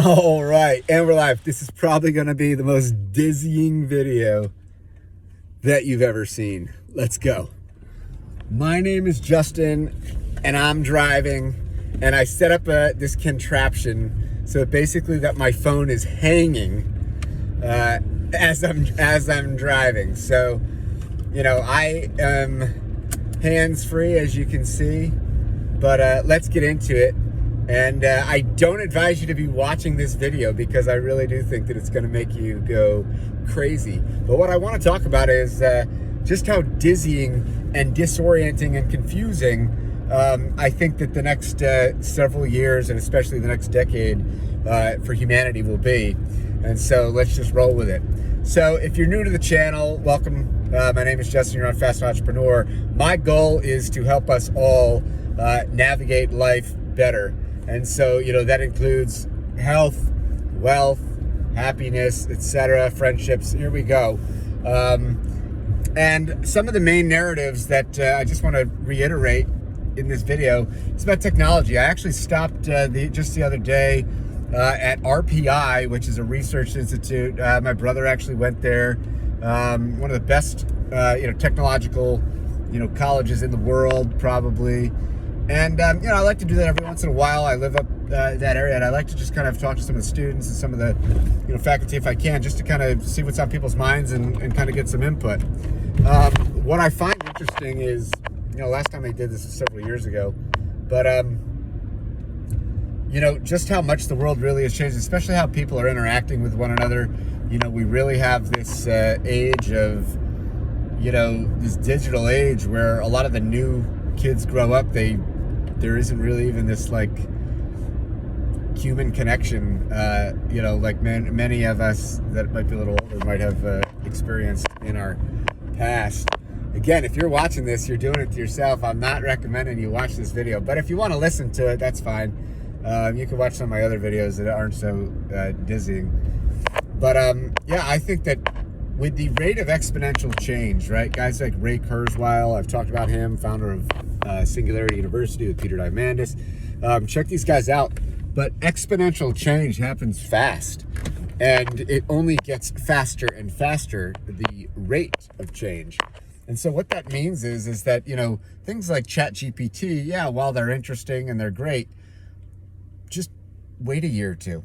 All right, and we're live. This is probably going to be the most dizzying video that you've ever seen. Let's go. My name is Justin, and I'm driving, and I set up this contraption so basically that my phone is hanging as I'm driving. So, you know, I am hands-free, as you can see, but let's get into it. And I don't advise you to be watching this video because I really do think that it's going to make you go crazy. But what I want to talk about is just how dizzying and disorienting and confusing I think that the next several years and especially the next decade for humanity will be. And so let's just roll with it. So if you're new to the channel, welcome. My name is Justin, you're on Fast Entrepreneur. My goal is to help us all navigate life better. And so, you know, that includes health, wealth, happiness, etc., friendships. Here we go. And some of the main narratives that I just want to reiterate in this video is about technology. I actually stopped just the other day at RPI, which is a research institute. My brother actually went there. One of the best, technological, colleges in the world, probably. And, I like to do that every once in a while. I live up that area, and I like to just kind of talk to some of the students and some of the, faculty if I can, just to kind of see what's on people's minds and kind of get some input. What I find interesting is, last time I did this was several years ago, but, just how much the world really has changed, especially how people are interacting with one another. We really have this age of, this digital age where a lot of the new kids grow up, there isn't really even this like human connection, like many of us that might be a little older might have experienced in our past. Again, if you're watching this, you're doing it to yourself. I'm not recommending you watch this video, but if you want to listen to it, that's fine. You can watch some of my other videos that aren't so dizzying. But I think that with the rate of exponential change, right? Guys like Ray Kurzweil, I've talked about him, founder of Singularity University with Peter Diamandis. Check these guys out. But exponential change happens fast, and it only gets faster and faster, the rate of change. And so what that means is that, things like ChatGPT, while they're interesting and they're great, just wait a year or two.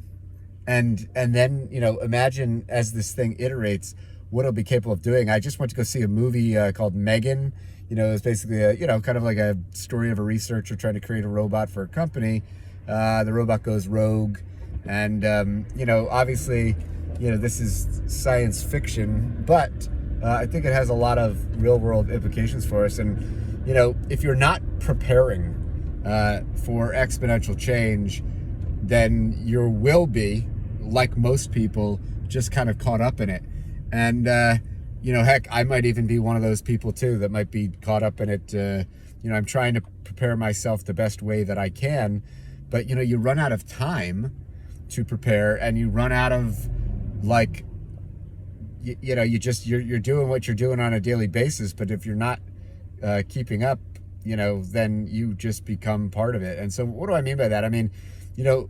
And then, imagine as this thing iterates, what it'll be capable of doing. I just went to go see a movie called Megan. It's basically a, kind of like a story of a researcher trying to create a robot for a company. The robot goes rogue. And, obviously, this is science fiction, but I think it has a lot of real world implications for us. And, if you're not preparing for exponential change, then you will be, like most people, just kind of caught up in it. And, heck, I might even be one of those people too that might be caught up in it. I'm trying to prepare myself the best way that I can, but, you run out of time to prepare, and you run out of, like, you're doing what you're doing on a daily basis, but if you're not keeping up, then you just become part of it. And so what do I mean by that? I mean,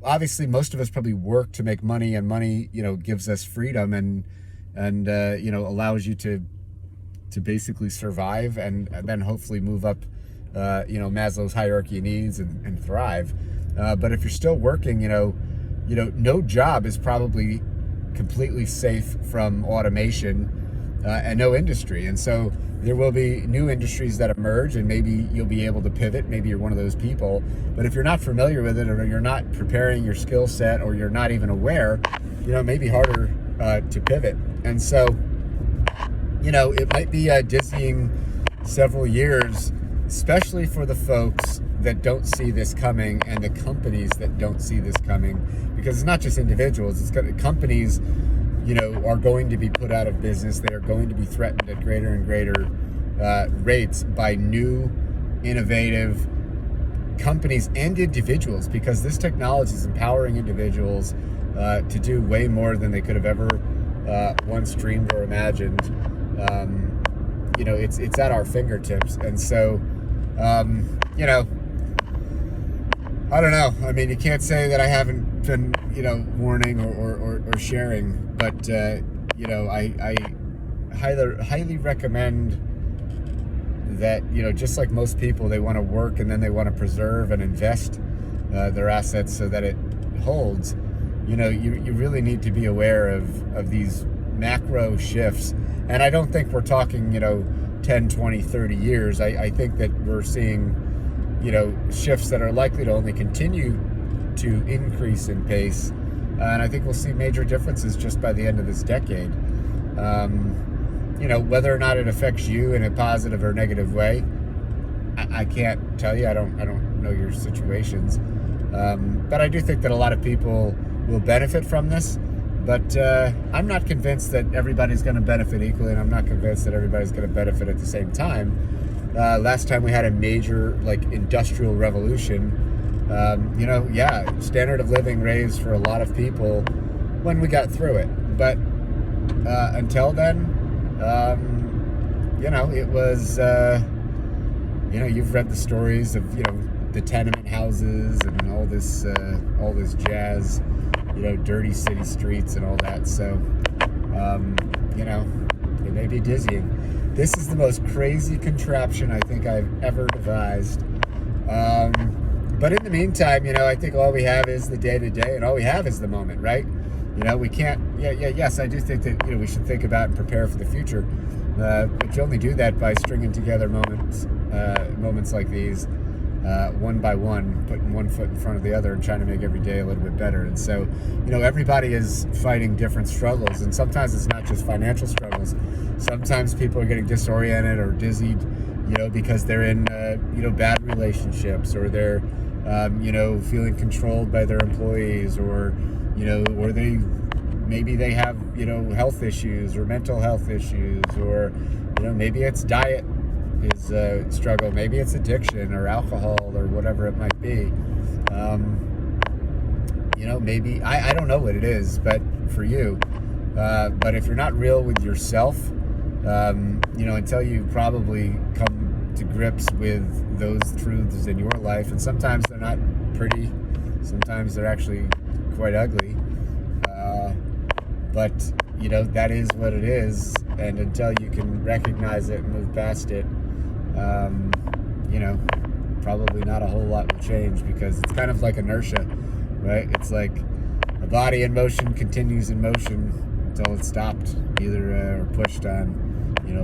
obviously most of us probably work to make money, and money, gives us freedom and allows you to basically survive and then hopefully move up, Maslow's hierarchy of needs and thrive. But if you're still working, no job is probably completely safe from automation and no industry. And so there will be new industries that emerge, and maybe you'll be able to pivot. Maybe you're one of those people. But if you're not familiar with it, or you're not preparing your skill set, or you're not even aware, it may be harder to pivot. And so, it might be dizzying several years, especially for the folks that don't see this coming, and the companies that don't see this coming, because it's not just individuals, it's companies, are going to be put out of business. They are going to be threatened at greater and greater rates by new, innovative companies and individuals, because this technology is empowering individuals to do way more than they could have ever once dreamed or imagined. It's at our fingertips. And so, I don't know. I mean, you can't say that I haven't been, warning or sharing, but, I highly recommend that, just like most people, they want to work and then they want to preserve and invest their assets so that it holds. You really need to be aware of these macro shifts. And I don't think we're talking, 10, 20, 30 years. I think that we're seeing, shifts that are likely to only continue to increase in pace. And I think we'll see major differences just by the end of this decade. Whether or not it affects you in a positive or negative way, I can't tell you. I don't know your situations. But I do think that a lot of people will benefit from this. But I'm not convinced that everybody's going to benefit equally, and I'm not convinced that everybody's going to benefit at the same time. Last time we had a major industrial revolution, standard of living raised for a lot of people when we got through it. But until then, it was, you've read the stories of, the tenement houses and all this jazz, dirty city streets and all that. So, it may be dizzying. This is the most crazy contraption I think I've ever devised. But in the meantime, I think all we have is the day-to-day, and all we have is the moment, right? We can't, yes, I do think that, we should think about and prepare for the future. But you only do that by stringing together moments like these, one by one, putting one foot in front of the other and trying to make every day a little bit better. And so, everybody is fighting different struggles, and sometimes it's not just financial struggles. Sometimes people are getting disoriented or dizzied, because they're in, bad relationships, or they're, feeling controlled by their employees, or maybe they have, health issues or mental health issues, or, maybe it's diet is a struggle. Maybe it's addiction or alcohol or whatever it might be. Maybe, I don't know what it is, but for you, but if you're not real with yourself, until you probably come to grips with those truths in your life, and sometimes they're not pretty, sometimes they're actually quite ugly, but that is what it is, and until you can recognize it and move past it, probably not a whole lot will change, because it's kind of like inertia, right? It's like a body in motion continues in motion until it's stopped, either or pushed on,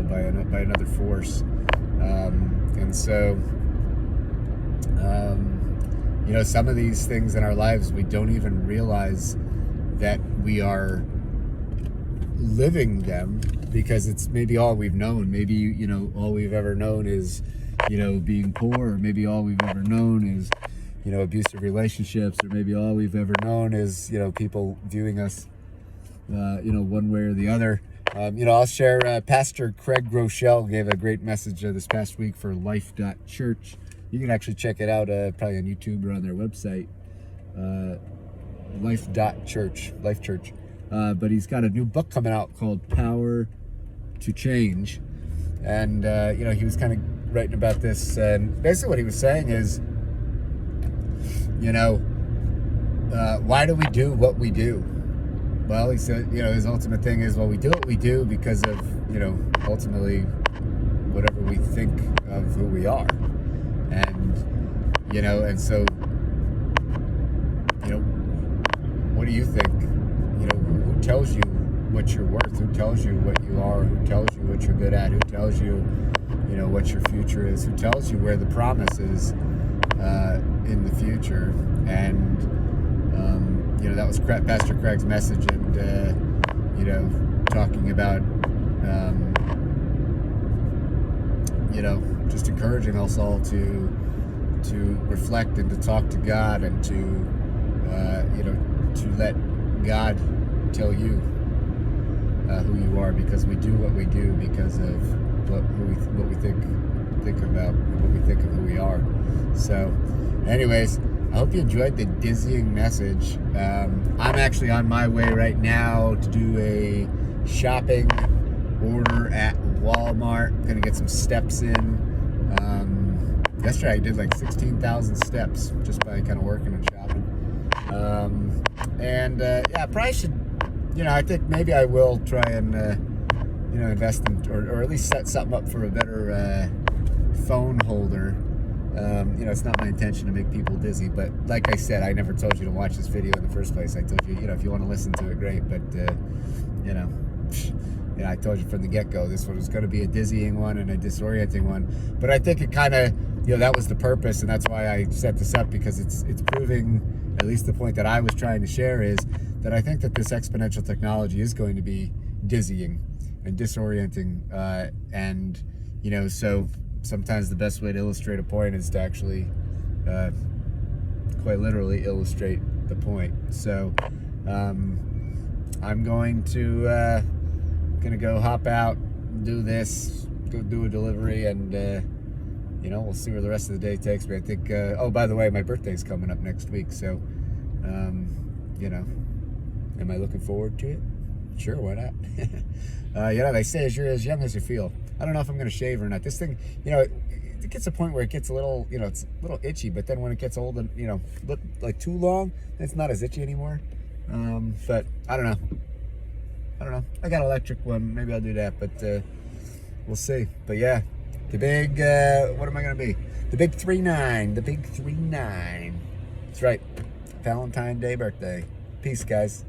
by another force, and so, some of these things in our lives, we don't even realize that we are living them, because it's maybe all we've known. Maybe, all we've ever known is, being poor, or maybe all we've ever known is, abusive relationships, or maybe all we've ever known is, people viewing us, one way or the other. I'll share, Pastor Craig Groeschel gave a great message this past week for life.church. You can actually check it out, probably on YouTube or on their website, life.church, Life Church. But he's got a new book coming out called Power to Change. And, he was kind of writing about this. And basically what he was saying is, why do we do what we do? Well, he said, his ultimate thing is, we do what we do because of, ultimately whatever we think of who we are. And, and so, what do you think? Who tells you what you're worth? Who tells you what you are? Who tells you what you're good at? Who tells you, what your future is? Who tells you where the promise is in the future? And, that was Pastor Craig's message, and, talking about, just encouraging us all to reflect and to talk to God, and to let God tell you who you are, because we do what we do because of what we think about, what we think of who we are. So, anyways, I hope you enjoyed the dizzying message. I'm actually on my way right now to do a shopping order at Walmart. I'm gonna get some steps in. yesterday I did like 16,000 steps just by kind of working and shopping. Yeah, probably should, I think maybe I will try and, invest in, or at least set something up for a better phone holder. It's not my intention to make people dizzy, but like I said, I never told you to watch this video in the first place. I told you, if you want to listen to it, great, but, I told you from the get-go, this one was going to be a dizzying one and a disorienting one, but I think it kind of, that was the purpose, and that's why I set this up, because it's proving, at least the point that I was trying to share is that I think that this exponential technology is going to be dizzying and disorienting, so sometimes the best way to illustrate a point is to actually quite literally illustrate the point. So I'm going to go hop out, do this, go do a delivery, and we'll see where the rest of the day takes me. I think oh, by the way, my birthday's coming up next week, so am I looking forward to it? Sure, why not? They say as you're as young as you feel. I don't know if I'm going to shave or not. This thing, it gets to a point where it gets a little, it's a little itchy, but then when it gets old and, look like too long, it's not as itchy anymore. But I don't know. I got an electric one. Maybe I'll do that, but we'll see. But yeah, the big, what am I going to be? The big 3-9. The big 3-9. That's right. Valentine's Day birthday. Peace, guys.